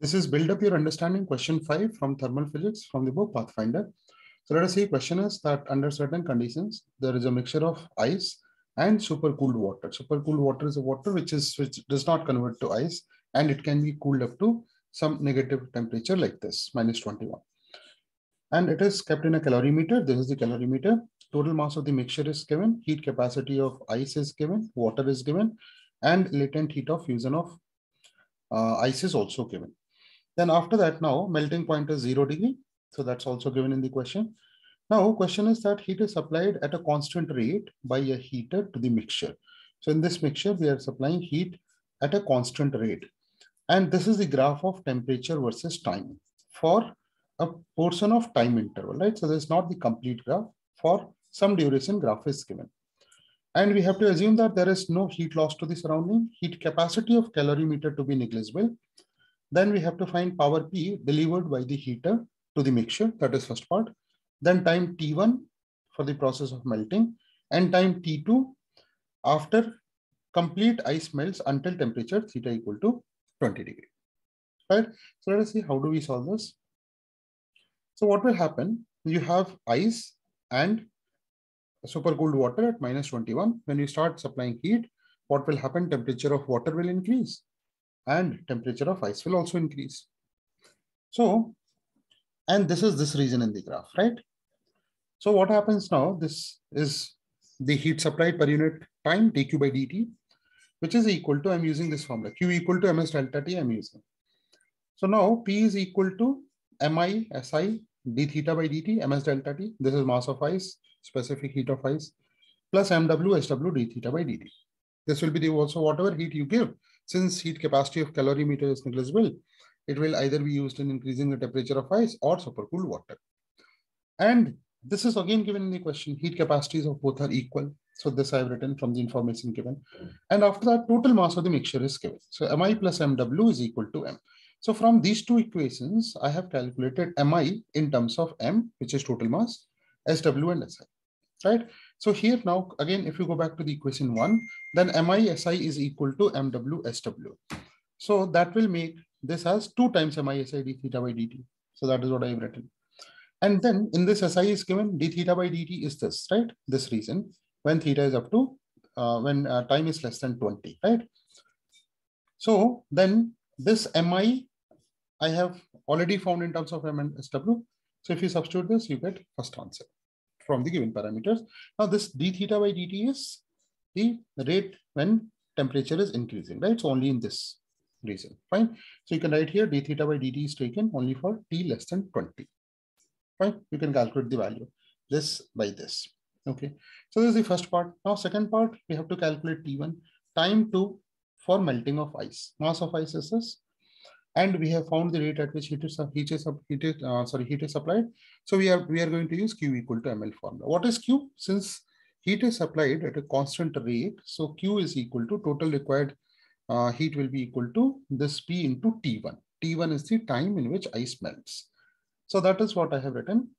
This is build up your understanding question 5 from thermal physics from the book Pathfinder. So let us see, question is that under certain conditions, there is a mixture of ice and supercooled water. Supercooled water is a water which does not convert to ice, and it can be cooled up to some negative temperature like this, -21. And it is kept in a calorimeter. This is the calorimeter. Total mass of the mixture is given. Heat capacity of ice is given. Water is given. And latent heat of fusion of ice is also given. Then after that, now melting point is 0 degree. So that's also given in the question. Now question is that heat is supplied at a constant rate by a heater to the mixture. So in this mixture, we are supplying heat at a constant rate. And this is the graph of temperature versus time for a portion of time interval, right? So there's not the complete graph. For some duration, graph is given. And we have to assume that there is no heat loss to the surrounding, heat capacity of calorimeter to be negligible. Then we have to find power P delivered by the heater to the mixture. That is first part. Then time T1 for the process of melting, and time T2 after complete ice melts until temperature theta equal to 20 degree. Right? So let us see how do we solve this. So what will happen? You have ice and supercooled water at -21. When you start supplying heat, what will happen? Temperature of water will increase and temperature of ice will also increase. So, and this is this region in the graph, right? So what happens now? This is the heat supplied per unit time, dq by dt, which is equal to, I'm using this formula, Q equal to ms delta T I'm using. So now P is equal to mi si d theta by dt, ms delta T. This is mass of ice, specific heat of ice, plus mw sw d theta by dt. This will be the also whatever heat you give. Since heat capacity of calorimeter is negligible, it will either be used in increasing the temperature of ice or supercooled water. And this is again given in the question. Heat capacities of both are equal. So this I have written from the information given. And after that, total mass of the mixture is given. So mi plus mw is equal to m. So from these two equations, I have calculated mi in terms of m, which is total mass, sw and si. Right? So here now, again, if you go back to the equation 1, then mi si is equal to mw sw. So that will make this as 2 times mi si d theta by dt. So that is what I have written. And then in this SI is given d theta by dt is this, right? This reason when theta is up to, when time is less than 20, right? So then this mi, I have already found in terms of m and sw. So if you substitute this, you get first answer from the given parameters. Now this d theta by dt is the rate when temperature is increasing, right? So only in this reason, fine. So you can write here d theta by dt is taken only for t less than 20. Right? You can calculate the value, this by this. Okay. So this is the first part. Now, second part, we have to calculate T1, time 2 for melting of ice. Mass of ice is this. And we have found the rate at which heat is supplied. So we are going to use Q equal to ML formula. What is Q? Since heat is supplied at a constant rate, so Q is equal to total required heat will be equal to this P into T1. T1 is the time in which ice melts. So that is what I have written.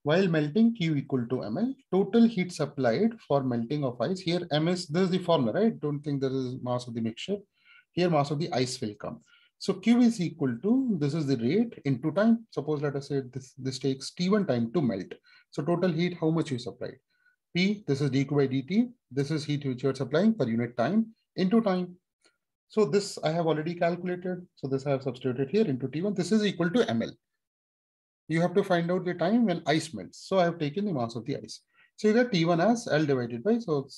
While melting, Q equal to ml, total heat supplied for melting of ice. Here m is, this is the formula, right? Don't think there is mass of the mixture. Here mass of the ice will come. So Q is equal to, this is the rate into time. Suppose let us say this takes T1 time to melt. So total heat, how much you supplied? P, this is dq by dt. This is heat which you are supplying per unit time into time. So this I have already calculated. So this I have substituted here into T1. This is equal to ml. You have to find out the time when ice melts. So I have taken the mass of the ice. So you get T1 as L divided by, so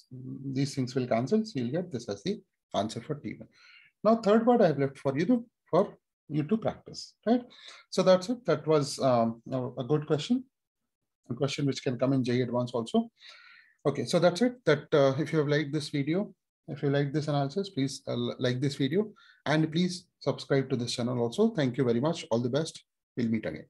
these things will cancel. So you'll get this as the answer for T1. Now, third part I have left for you to practice, right? So that's it. That was a good question, a question which can come in JEE Advanced also. Okay, so that's it. That if you have liked this video, if you like this analysis, please like this video and please subscribe to this channel also. Thank you very much. All the best. We'll meet again.